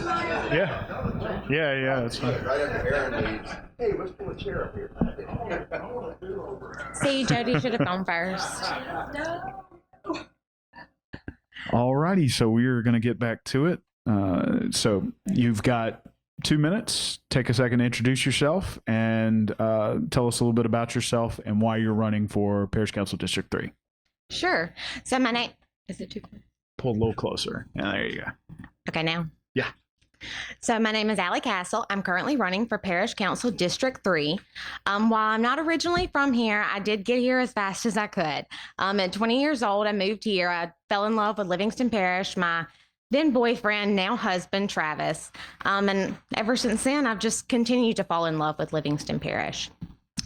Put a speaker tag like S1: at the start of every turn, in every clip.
S1: Yeah. Yeah, that's fine.
S2: Right after Aaron leaves, hey, let's pull a chair up here.
S3: See, Jody should have gone first.
S1: All righty, so we're going to get back to it. So you've got 2 minutes. Take a second to introduce yourself and tell us a little bit about yourself and why you're running for Parish Council District 3.
S3: Sure. So my name, is it too close?
S1: Pull a little closer. Yeah, there you go.
S3: Okay, now.
S1: Yeah.
S3: So my name is Alli Castle. I'm currently running for Parish Council District 3. While I'm not originally from here, I did get here as fast as I could. At 20 years old, I moved here. I fell in love with Livingston Parish. My then boyfriend, now husband, Travis. And ever since then, I've just continued to fall in love with Livingston Parish.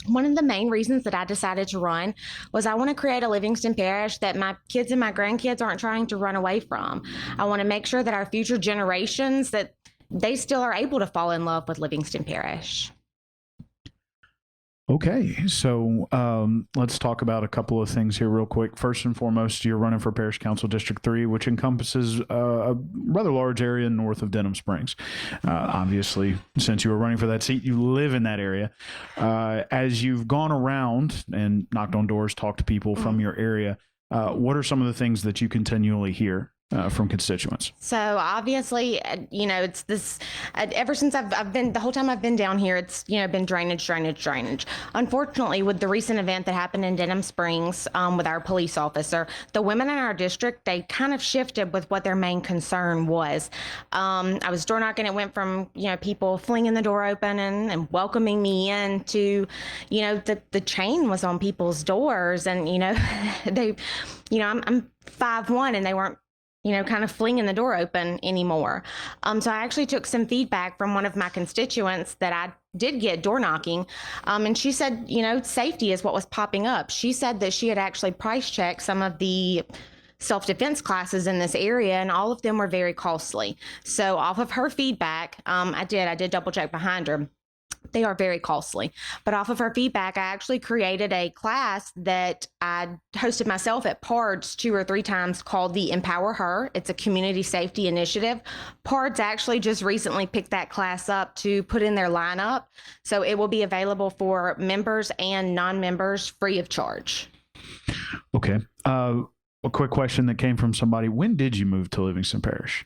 S3: One of the main reasons that I decided to run was I want to create a Livingston Parish that my kids and my grandkids aren't trying to run away from. I want to make sure that our future generations, that they still are able to fall in love with Livingston Parish.
S1: Okay, so let's talk about a couple of things here real quick. First and foremost, you're running for Parish Council District 3, which encompasses a rather large area north of Denham Springs. Obviously, since you were running for that seat, you live in that area. As you've gone around and knocked on doors, talked to people from your area, what are some of the things that you continually hear from constituents?
S3: So obviously, it's this, ever since I've been, the whole time I've been down here, it's, been drainage. Unfortunately, with the recent event that happened in Denham Springs with our police officer, the women in our district, they kind of shifted with what their main concern was. I was door knocking. It went from, people flinging the door open and welcoming me in to, the chain was on people's doors and, they, I'm 5'1" and they weren't, kind of flinging the door open anymore. So I actually took some feedback from one of my constituents that I did get door knocking. And she said, safety is what was popping up. She said that she had actually price checked some of the self-defense classes in this area, and all of them were very costly. So off of her feedback, I did double check behind her. They are very costly. But off of her feedback, I actually created a class that I hosted myself at PARDS 2 or 3 times called the Empower Her. It's a community safety initiative. PARDS actually just recently picked that class up to put in their lineup. So it will be available for members and non-members free of charge.
S1: Okay. A quick question that came from somebody. When did you move to Livingston Parish?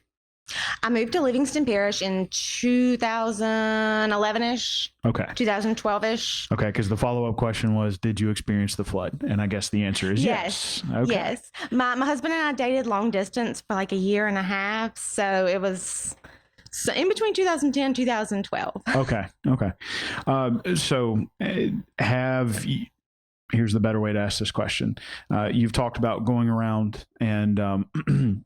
S3: I moved to Livingston Parish in 2011-ish.
S1: Okay.
S3: 2012-ish.
S1: Okay, because the follow-up question was, did you experience the flood? And I guess the answer is yes. Okay.
S3: Yes. My husband and I dated long distance for like a year and a half, so it was in between 2010 and 2012.
S1: Okay. Here's the better way to ask this question. You've talked about going around and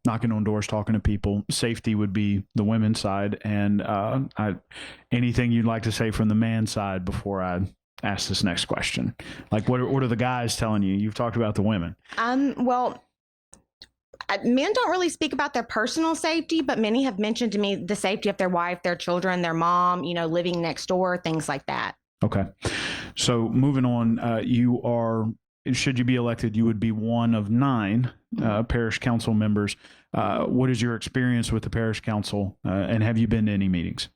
S1: knocking on doors, talking to people. Safety would be the women's side. And anything you'd like to say from the man's side before I ask this next question? Like, what are the guys telling you? You've talked about the women.
S3: Well, men don't really speak about their personal safety, but many have mentioned to me the safety of their wife, their children, their mom, living next door, things like that.
S1: Okay. So moving on, should you be elected, you would be one of 9 parish council members. What is your experience with the parish council, and have you been to any meetings?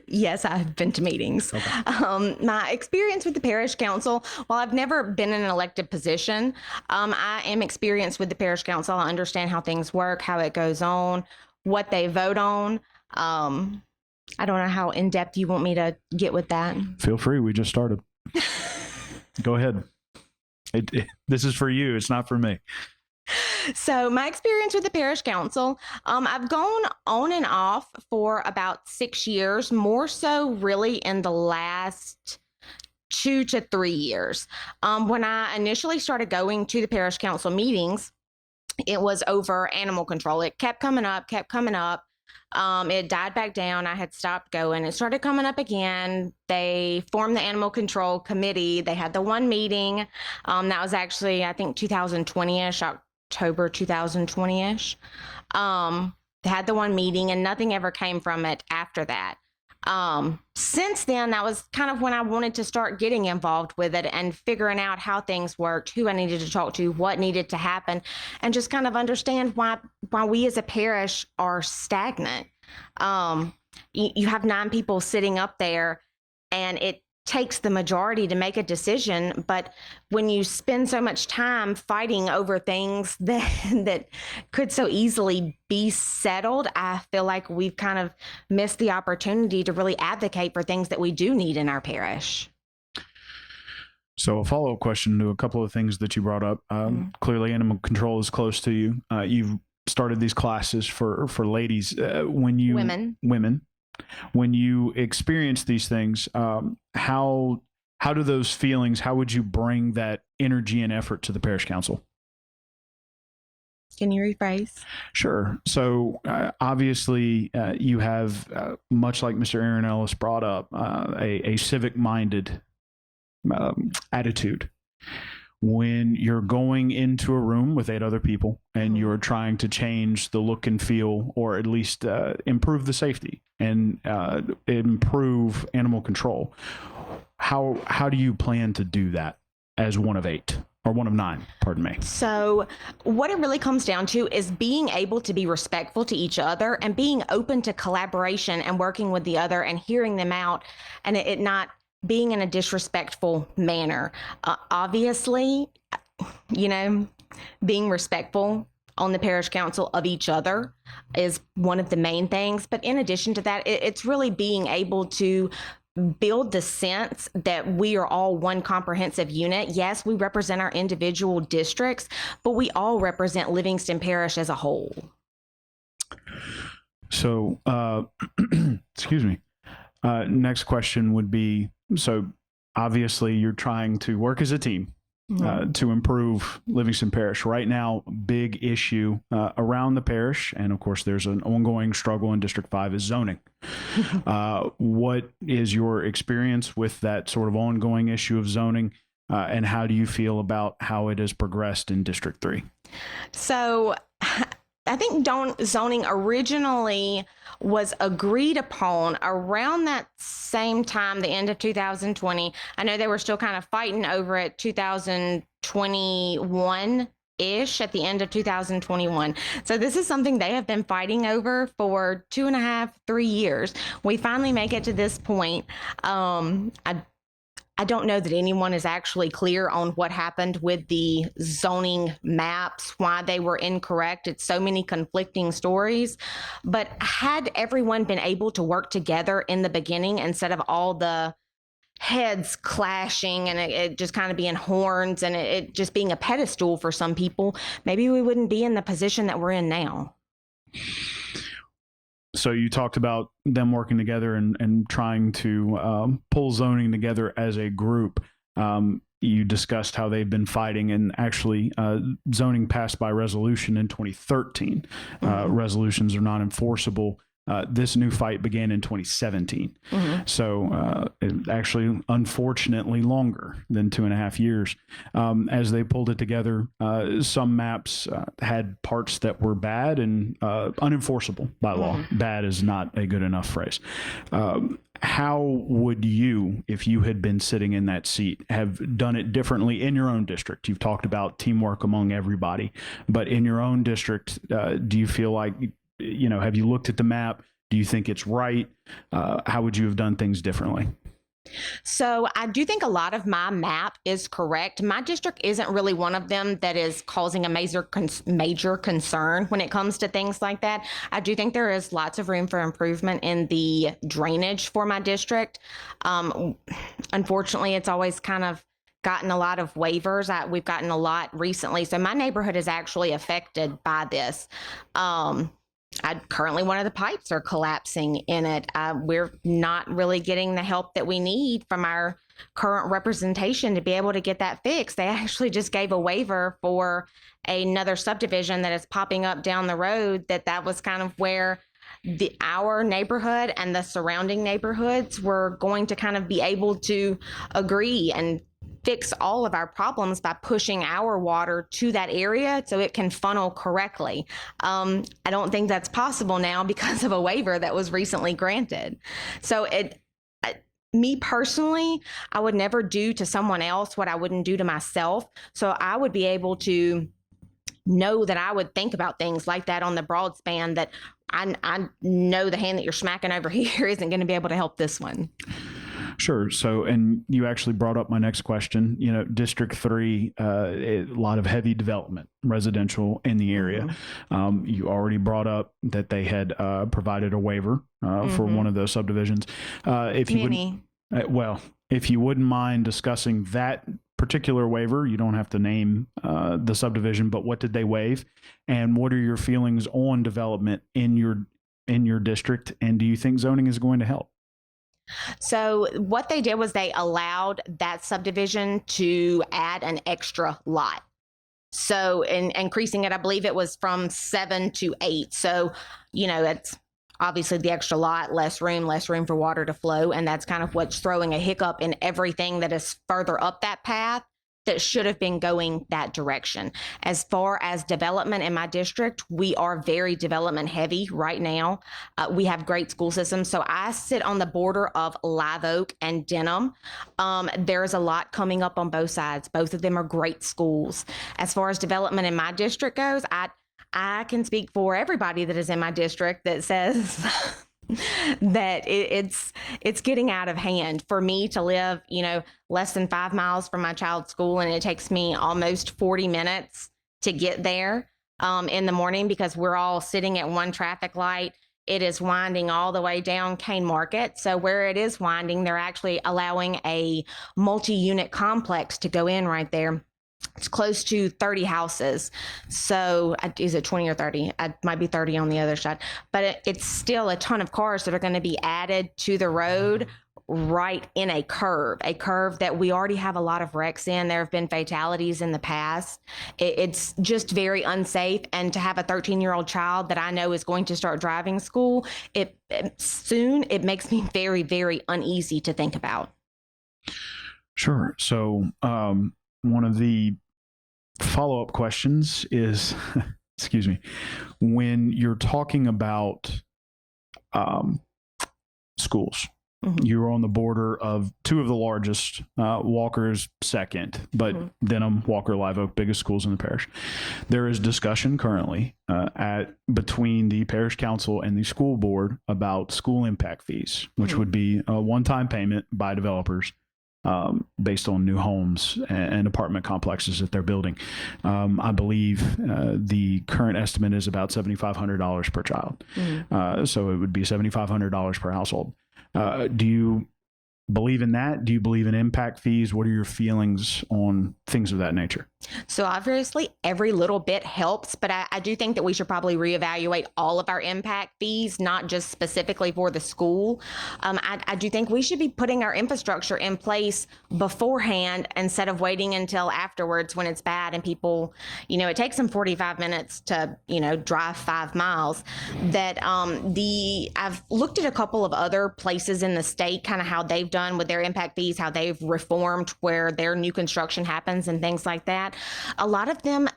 S3: Yes, I've been to meetings.
S1: Okay.
S3: My experience with the parish council, while I've never been in an elected position, I am experienced with the parish council. I understand how things work, how it goes on, what they vote on. I don't know how in-depth you want me to get with that.
S1: Feel free. We just started. Go ahead. This is for you. It's not for me.
S3: So my experience with the parish council, I've gone on and off for about 6 years, more so really in the last 2 to 3 years. When I initially started going to the parish council meetings, it was over animal control. It kept coming up. It died back down. I had stopped going. It started coming up again. They formed the animal control committee. They had the one meeting. That was actually, I think, 2020-ish, October 2020-ish. They had the one meeting and nothing ever came from it after that. Since then, that was kind of when I wanted to start getting involved with it and figuring out how things worked, who I needed to talk to, what needed to happen, and just kind of understand why we as a parish are stagnant. You have 9 people sitting up there, and it takes the majority to make a decision. But when you spend so much time fighting over things that could so easily be settled, I feel like we've kind of missed the opportunity to really advocate for things that we do need in our parish.
S1: So a follow-up question to a couple of things that you brought up. Clearly animal control is close to you. You've started these classes for ladies. Women. When you experience these things, how do those feelings, how would you bring that energy and effort to the parish council?
S3: Can you rephrase?
S1: Sure. So obviously you have, much like Mr. Aaron Ellis brought up, a civic-minded attitude. When you're going into a room with 8 other people and you're trying to change the look and feel, or at least improve the safety and improve animal control, how do you plan to do that as one of 8 or one of 9, pardon me?
S3: So what it really comes down to is being able to be respectful to each other and being open to collaboration and working with the other and hearing them out, and it not being in a disrespectful manner. Obviously, being respectful on the parish council of each other is one of the main things. But in addition to that, it's really being able to build the sense that we are all one comprehensive unit. Yes, we represent our individual districts, but we all represent Livingston Parish as a whole.
S1: So, excuse me. Next question would be, so obviously you're trying to work as a team to improve Livingston Parish. Right now, big issue around the parish, and of course there's an ongoing struggle in District 5, is zoning. What is your experience with that sort of ongoing issue of zoning, and how do you feel about how it has progressed in District 3?
S3: So I think zoning originally was agreed upon around that same time, the end of 2020. I know they were still kind of fighting over it 2021-ish, at the end of 2021. So this is something they have been fighting over for 2.5, 3 years. We finally make it to this point. I don't know that anyone is actually clear on what happened with the zoning maps, why they were incorrect. It's so many conflicting stories. But had everyone been able to work together in the beginning, instead of all the heads clashing and it just kind of being horns and it just being a pedestal for some people, maybe we wouldn't be in the position that we're in now.
S1: So you talked about them working together and trying to pull zoning together as a group. You discussed how they've been fighting, and actually zoning passed by resolution in 2013. Resolutions are not enforceable. This new fight began in 2017. So actually, unfortunately, longer than 2.5 years. As they pulled it together, some maps had parts that were bad and unenforceable by law. Bad is not a good enough phrase. How would you, if you had been sitting in that seat, have done it differently in your own district? You've talked about teamwork among everybody, but in your own district, do you feel like, have you looked at the map? Do you think it's right? How would you have done things differently?
S3: So I do think a lot of my map is correct. My district isn't really one of them that is causing a major concern when it comes to things like that. I do think there is lots of room for improvement in the drainage for my district. Unfortunately, it's always kind of gotten a lot of waivers. We've gotten a lot recently. So my neighborhood is actually affected by this. Currently, one of the pipes are collapsing in it. We're not really getting the help that we need from our current representation to be able to get that fixed. They actually just gave a waiver for another subdivision that is popping up down the road. That was kind of where our neighborhood and the surrounding neighborhoods were going to kind of be able to agree and fix all of our problems by pushing our water to that area so it can funnel correctly. I don't think that's possible now because of a waiver that was recently granted. So me personally, I would never do to someone else what I wouldn't do to myself. So I would be able to know that I would think about things like that on the broad span, that I know the hand that you're smacking over here isn't going to be able to help this one.
S1: Sure. So, and you actually brought up my next question. You know, District 3, a lot of heavy development, residential in the area. You already brought up that they had provided a waiver for one of those subdivisions. If you wouldn't mind discussing that particular waiver, you don't have to name the subdivision, but what did they waive, and what are your feelings on development in your district, and do you think zoning is going to help?
S3: So what they did was they allowed that subdivision to add an extra lot. So in increasing it, I believe it was from 7 to 8. So, you know, it's obviously the extra lot, less room for water to flow. And that's kind of what's throwing a hiccup in everything that is further up that path that should have been going that direction. As far as development in my district, we are very development heavy right now. We have great school systems. So I sit on the border of Live Oak and Denham. There's a lot coming up on both sides. Both of them are great schools. As far as development in my district goes, I can speak for everybody that is in my district that says that it's getting out of hand. For me to live, you know, less than 5 miles from my child's school, and it takes me almost 40 minutes to get there in the morning because we're all sitting at one traffic light. It is winding all the way down Cane Market. So where it is winding, they're actually allowing a multi-unit complex to go in right there. It's close to 30 houses. So is it 20 or 30? It might be 30 on the other side, but it's still a ton of cars that are going to be added to the road right in a curve that we already have a lot of wrecks in. There have been fatalities in the past. It's just very unsafe. And to have a 13-year-old child that I know is going to start driving school, it makes me very, very uneasy to think about.
S1: Sure. So, one of the follow-up questions is, excuse me, when you're talking about schools, you're on the border of two of the largest, Walker's second, but Denham, Walker, Live Oak, biggest schools in the parish. There is discussion currently between the parish council and the school board about school impact fees, which would be a one-time payment by developers based on new homes and apartment complexes that they're building. I believe the current estimate is about $7,500 per child. So it would be $7,500 per household. Do you believe in that? Do you believe in impact fees? What are your feelings on things of that nature?
S3: So obviously every little bit helps, but I do think that we should probably reevaluate all of our impact fees, not just specifically for the school. I do think we should be putting our infrastructure in place beforehand instead of waiting until afterwards when it's bad and people, you know, it takes them 45 minutes to, you know, drive 5 miles. That I've looked at a couple of other places in the state, kind of how they've done with their impact fees, how they've reformed where their new construction happens and things like that. A lot of them,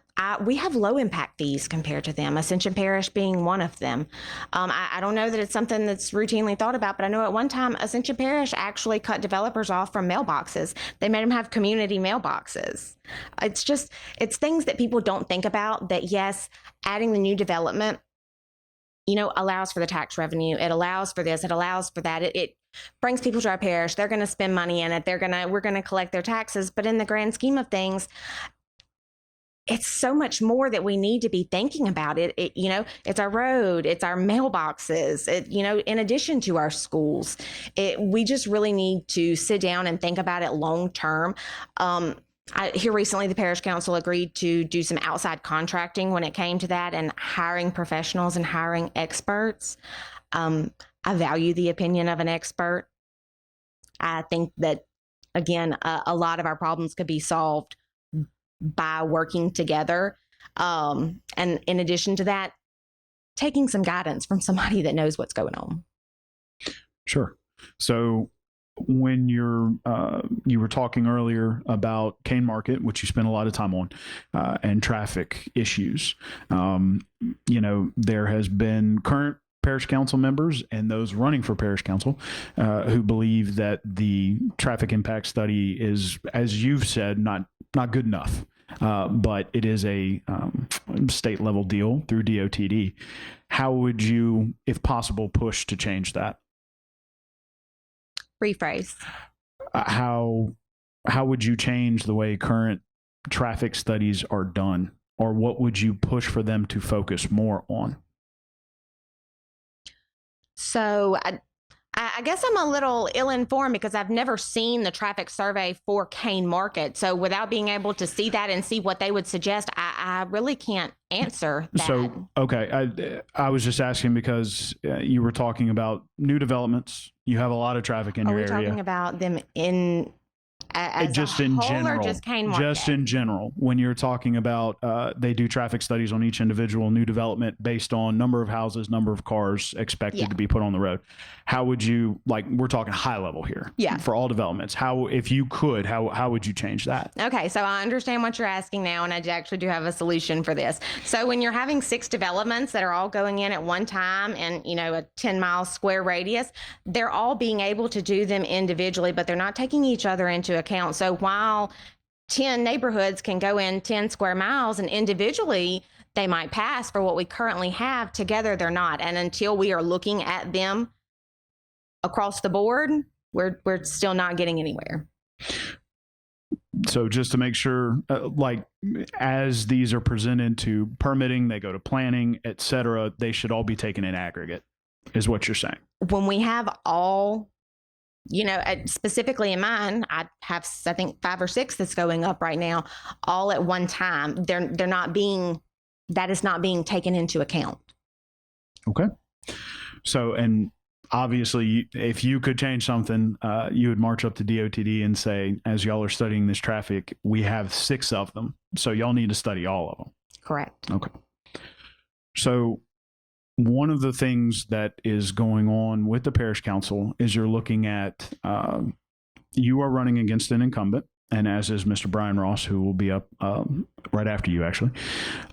S3: we have low impact fees compared to them, Ascension Parish being one of them. I don't know that it's something that's routinely thought about, but I know at one time Ascension Parish actually cut developers off from mailboxes. They made them have community mailboxes. It's things that people don't think about, that yes, adding the new development, you know, allows for the tax revenue. It allows for this, it allows for that. It brings people to our parish. They're going to spend money in it. We're going to collect their taxes. But in the grand scheme of things, it's so much more that we need to be thinking about. You know, it's our road, it's our mailboxes, you know, in addition to our schools. We just really need to sit down and think about it long term. Here recently, the Parish Council agreed to do some outside contracting when it came to that and hiring professionals and hiring experts. I value the opinion of an expert. I think that, again, a lot of our problems could be solved by working together. And in addition to that, taking some guidance from somebody that knows what's going on.
S1: Sure. So when you were talking earlier about Kane Market, which you spent a lot of time on, and traffic issues, there has been current parish council members and those running for parish council who believe that the traffic impact study is, as you've said, not good enough. But it is a state level deal through DOTD. How would you, if possible, push to change that?
S3: Rephrase.
S1: How would you change the way current traffic studies are done, or what would you push for them to focus more on?
S3: So I guess I'm a little ill-informed because I've never seen the traffic survey for Kane Market. So without being able to see that and see what they would suggest, I really can't answer that.
S1: So, okay, I was just asking because you were talking about new developments. You have a lot of traffic in your area.
S3: Are we talking about them in as
S1: just
S3: a
S1: in
S3: whole
S1: general,
S3: or just Kane Market?
S1: just in general, when you're talking about they do traffic studies on each individual new development based on number of houses, number of cars expected to be put on the road. How would you, like, we're talking high level here, for all developments, how, if you could, how would you change that?
S3: Okay, so I understand what you're asking now, and I actually do have a solution for this. So when you're having 6 developments that are all going in at one time and, a 10-mile square radius, they're all being able to do them individually, but they're not taking each other into account. So while 10 neighborhoods can go in 10 square miles and individually they might pass for what we currently have, together they're not. And until we are looking at them across the board, we're still not getting anywhere.
S1: So just to make sure, as these are presented to permitting, they go to planning, et cetera, they should all be taken in aggregate, is what you're saying.
S3: When we have all, specifically in mine, I have, I think, 5 or 6 that's going up right now, all at one time. That is not being taken into account.
S1: Okay. So, and obviously, if you could change something, you would march up to DOTD and say, as y'all are studying this traffic, we have 6 of them. So y'all need to study all of them.
S3: Correct.
S1: Okay. So one of the things that is going on with the parish council is you're looking at, you are running against an incumbent, and as is Mr. Brian Ross, who will be up right after you, actually.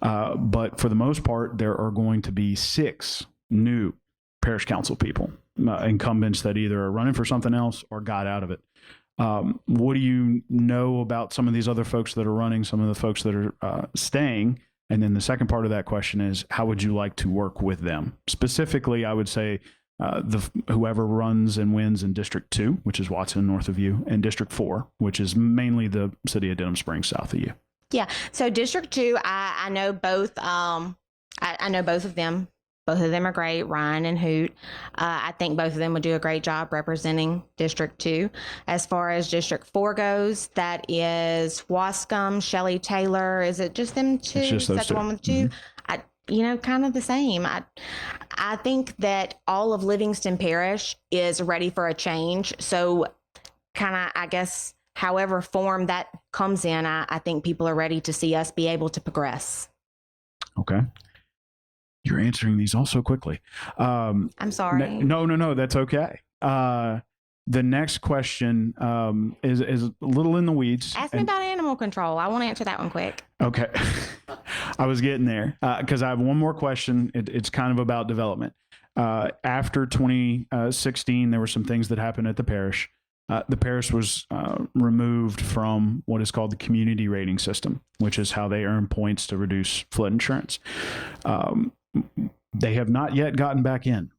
S1: But for the most part, there are going to be 6 new parish council people, incumbents that either are running for something else or got out of it. What do you know about some of these other folks that are running, some of the folks that are staying? And then the second part of that question is, how would you like to work with them? Specifically, I would say whoever runs and wins in District 2, which is Watson north of you, and District 4, which is mainly the city of Denham Springs south of you.
S3: Yeah. So District 2, I know both. I know both of them. Both of them are great, Ryan and Hoot. I think both of them would do a great job representing District 2. As far as District 4 goes, that is Wascom, Shelley Taylor. Is it just them 2?
S1: It's just those
S3: Is that
S1: 2.
S3: the one with 2? Kind of the same. I think that all of Livingston Parish is ready for a change. So kind of, I guess, however form that comes in, I think people are ready to see us be able to progress.
S1: Okay. You're answering these all so quickly.
S3: I'm sorry.
S1: No, that's okay. The next question is a little in the weeds.
S3: Ask me about animal control. I want to answer that one quick.
S1: Okay. I was getting there because I have one more question. It's kind of about development. After 2016, there were some things that happened at the parish. The parish was removed from what is called the community rating system, which is how they earn points to reduce flood insurance. They have not yet gotten back in.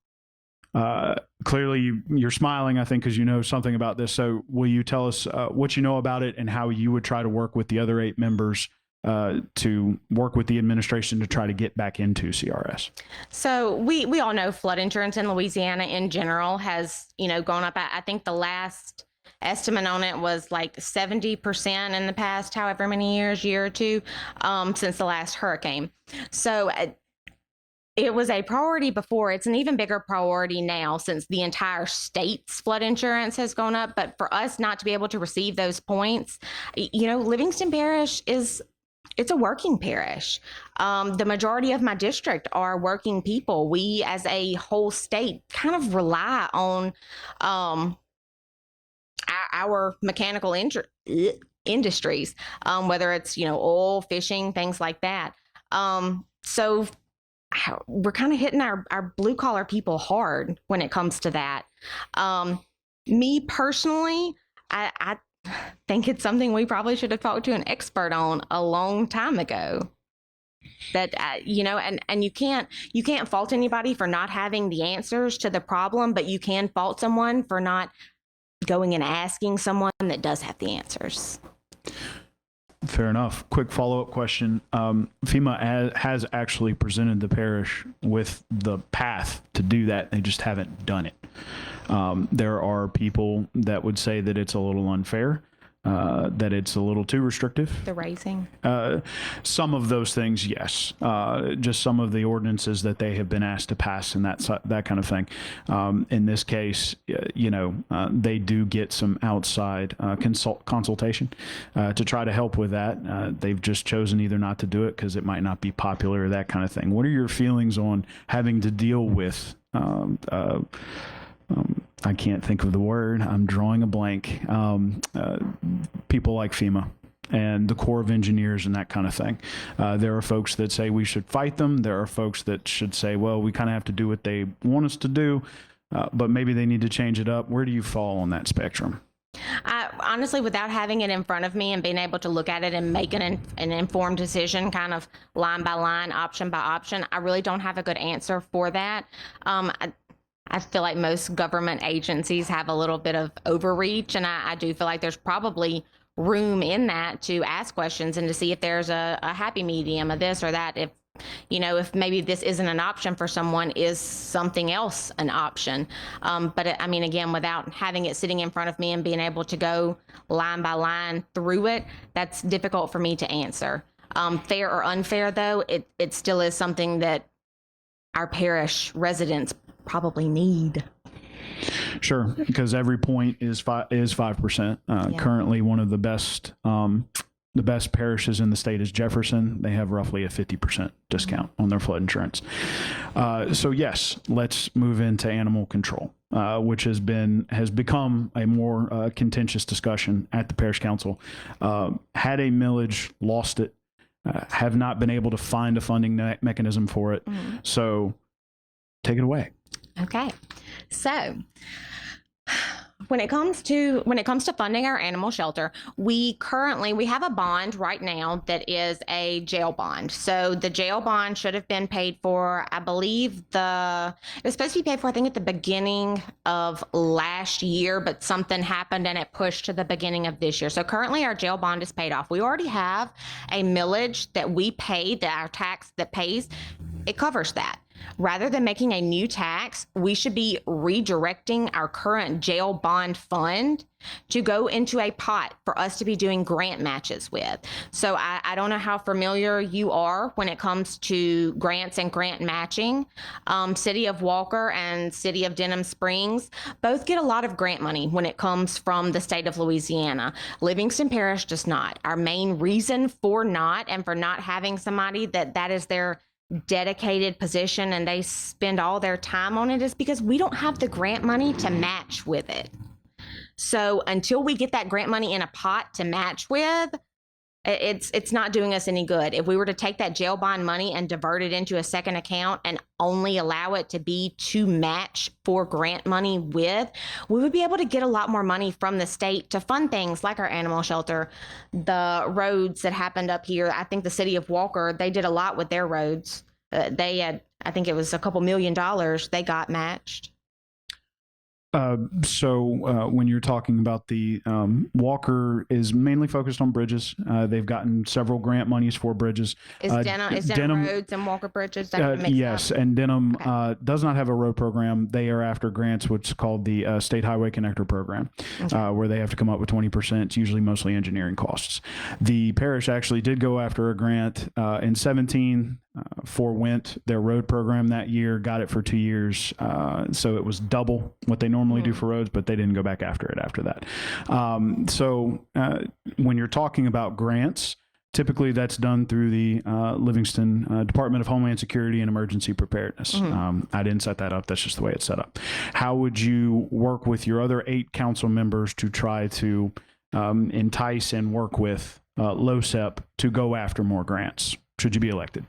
S1: Clearly, you're smiling, I think, because you know something about this. So will you tell us what you know about it and how you would try to work with the other 8 members to work with the administration to try to get back into CRS? So
S3: we all know flood insurance in Louisiana in general has, gone up. I think the last estimate on it was like 70% in the past, however many year or two, since the last hurricane. So it was a priority before. It's an even bigger priority now since the entire state's flood insurance has gone up. But for us not to be able to receive those points, Livingston Parish it's a working parish. The majority of my district are working people. We as a whole state kind of rely on our mechanical industries, whether it's, oil, fishing, things like that. So we're kind of hitting our blue collar people hard when it comes to that. Me personally, I think it's something we probably should have talked to an expert on a long time ago. That and you can't fault anybody for not having the answers to the problem, but you can fault someone for not going and asking someone that does have the answers.
S1: Fair enough. Quick follow-up question. FEMA has actually presented the parish with the path to do that. They just haven't done it. There are people that would say that it's a little unfair, that it's a little too restrictive.
S3: The raising.
S1: Some of those things, yes. Just some of the ordinances that they have been asked to pass and that kind of thing. In this case, they do get some outside consultation to try to help with that. They've just chosen either not to do it because it might not be popular or that kind of thing. What are your feelings on having to deal with I can't think of the word. I'm drawing a blank. People like FEMA and the Corps of Engineers and that kind of thing. There are folks that say we should fight them. There are folks that should say, well, we kind of have to do what they want us to do, but maybe they need to change it up. Where do you fall on that spectrum?
S3: Honestly, without having it in front of me and being able to look at it and make an informed decision, kind of line by line, option by option, I really don't have a good answer for that. I feel like most government agencies have a little bit of overreach, and I do feel like there's probably room in that to ask questions and to see if there's a happy medium of this or that. If maybe this isn't an option for someone, is something else an option? But again, without having it sitting in front of me and being able to go line by line through it, that's difficult for me to answer. Fair or unfair, though, it still is something that our parish residents probably need.
S1: Sure, because every point is 5%. Currently, one of the best parishes in the state is Jefferson. They have roughly a 50% discount on their flood insurance. So yes, let's move into animal control, which has become a more contentious discussion at the parish council. Had a millage, lost it, have not been able to find a funding mechanism for it. Mm-hmm. So take it away.
S3: Okay. So when it comes to funding our animal shelter, we have a bond right now that is a jail bond. So the jail bond should have been paid for, I believe it was supposed to be paid for, I think, at the beginning of last year, but something happened and it pushed to the beginning of this year. So currently our jail bond is paid off. We already have a millage that we pay, that our tax that pays, it covers that. Rather than making a new tax, we should be redirecting our current jail bond fund to go into a pot for us to be doing grant matches with. So I don't know how familiar you are when it comes to grants and grant matching. City of Walker and City of Denham Springs both get a lot of grant money when it comes from the state of Louisiana. Livingston Parish does not. Our main reason for not having somebody that is their dedicated position and they spend all their time on it is because we don't have the grant money to match with it. So until we get that grant money in a pot to match with, it's not doing us any good. If we were to take that jail bond money and divert it into a second account and only allow it to be to match for grant money with, we would be able to get a lot more money from the state to fund things like our animal shelter, the roads that happened up here. I think the City of Walker, they did a lot with their roads. They had, I think it was a couple $1 million they got matched.
S1: So when you're talking about the Walker is mainly focused on bridges. They've gotten several grant monies for bridges.
S3: Is Denham roads and Walker bridges?
S1: Yes, and Denham does not have a road program. They are after grants, which is called the State Highway Connector Program, where they have to come up with 20%. It's usually mostly engineering costs. The parish actually did go after a grant in 2017 for Went, their road program that year, got it for 2 years. So it was double what they normally do for roads, but they didn't go back after it after that. So when you're talking about grants Typically, that's done through the Livingston Department of Homeland Security and Emergency Preparedness. I didn't set that up. That's just the way it's set up. How would you work with your other 8 council members to try to entice and work with LoSEP to go after more grants, should you be elected?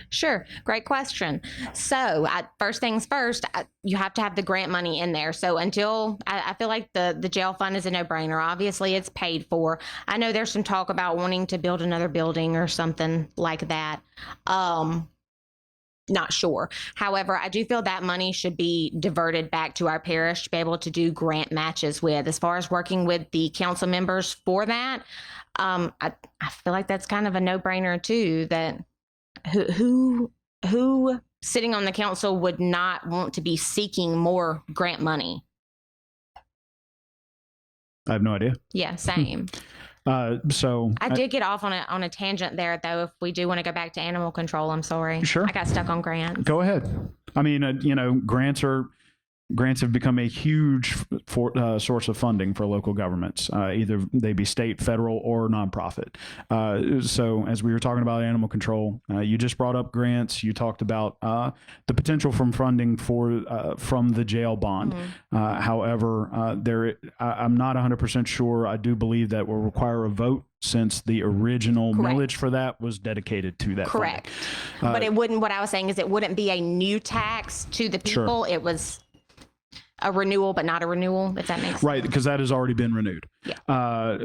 S3: Sure. Great question. So first things first, you have to have the grant money in there. So until I feel like the jail fund is a no-brainer. Obviously, it's paid for. I know there's some talk about wanting to build another building or something like that. Not sure. However, I do feel that money should be diverted back to our parish to be able to do grant matches with. As far as working with the council members for that, I feel like that's kind of a no-brainer too, that who sitting on the council would not want to be seeking more grant money?
S1: I have no idea.
S3: Yeah, same.
S1: So
S3: I did get off on a tangent there, though. If we do want to go back to animal control, I'm sorry.
S1: Sure.
S3: I got stuck on grants.
S1: Go ahead. I mean, grants have become a huge source of funding for local governments, either they be state, federal, or nonprofit. So as we were talking about animal control, you just brought up grants. You talked about the potential from funding from the jail bond. However, I'm not 100% sure. I do believe that will require a vote, since the original millage for that was dedicated to that.
S3: Correct. But it wouldn't, what I was saying is it wouldn't be a new tax to the people. Sure. It was a renewal, but not a renewal, if that makes sense.
S1: Right, because that has already been renewed.
S3: Yeah.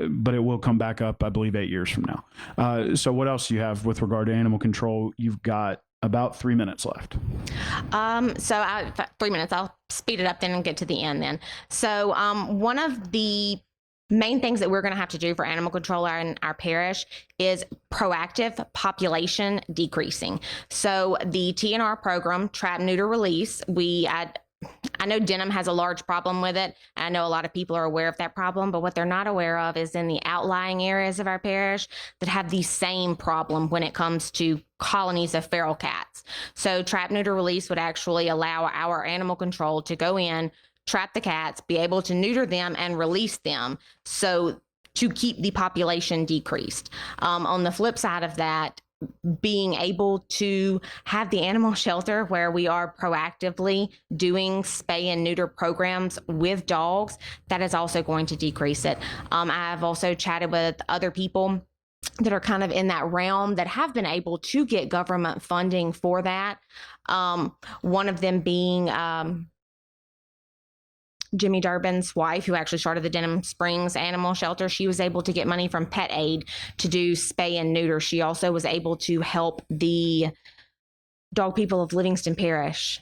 S1: But it will come back up, I believe, 8 years from now. So what else do you have with regard to animal control? You've got about 3 minutes left.
S3: 3 minutes. I'll speed it up then and get to the end then. So one of the main things that we're going to have to do for animal control in our parish is proactive population decreasing. So the TNR program, trap, neuter, release, I know Denham has a large problem with it. I know a lot of people are aware of that problem, but what they're not aware of is in the outlying areas of our parish that have the same problem when it comes to colonies of feral cats. So trap, neuter, release would actually allow our animal control to go in, trap the cats, be able to neuter them and release them, so to keep the population decreased. On the flip side of that, being able to have the animal shelter where we are proactively doing spay and neuter programs with dogs, that is also going to decrease it. I've also chatted with other people that are kind of in that realm that have been able to get government funding for that. One of them being Jimmy Durbin's wife, who actually started the Denham Springs Animal Shelter. She was able to get money from Pet Aid to do spay and neuter. She also was able to help the dog people of Livingston Parish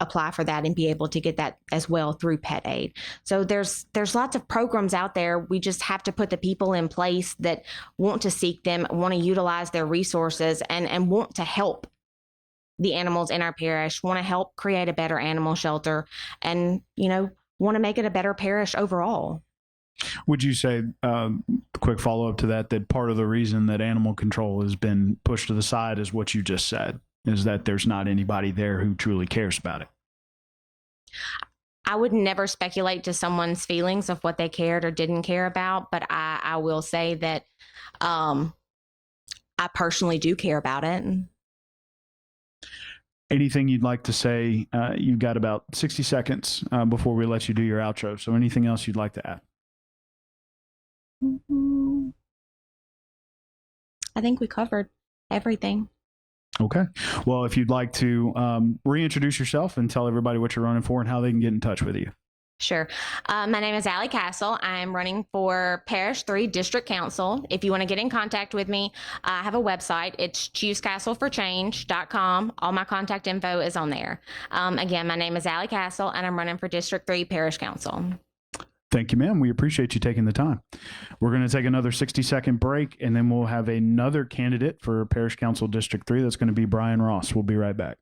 S3: apply for that and be able to get that as well through Pet Aid. So there's lots of programs out there. We just have to put the people in place that want to seek them, want to utilize their resources, and want to help the animals in our parish, want to help create a better animal shelter, and, want to make it a better parish overall.
S1: Would you say, quick follow-up to that part of the reason that animal control has been pushed to the side is what you just said, is that there's not anybody there who truly cares about it?
S3: I would never speculate to someone's feelings of what they cared or didn't care about, but I will say that I personally do care about it.
S1: Anything you'd like to say? You've got about 60 seconds before we let you do your outro. So anything else you'd like to add?
S3: I think we covered everything.
S1: Okay. Well, if you'd like to reintroduce yourself and tell everybody what you're running for and how they can get in touch with you.
S3: Sure. My name is Alli Castle. I'm running for Parish 3 District Council. If you want to get in contact with me, I have a website. It's choosecastleforchange.com. All my contact info is on there. Again, my name is Alli Castle, and I'm running for District 3 Parish Council.
S1: Thank you, ma'am. We appreciate you taking the time. We're going to take another 60-second break, and then we'll have another candidate for Parish Council District 3. That's going to be Brian Ross. We'll be right back.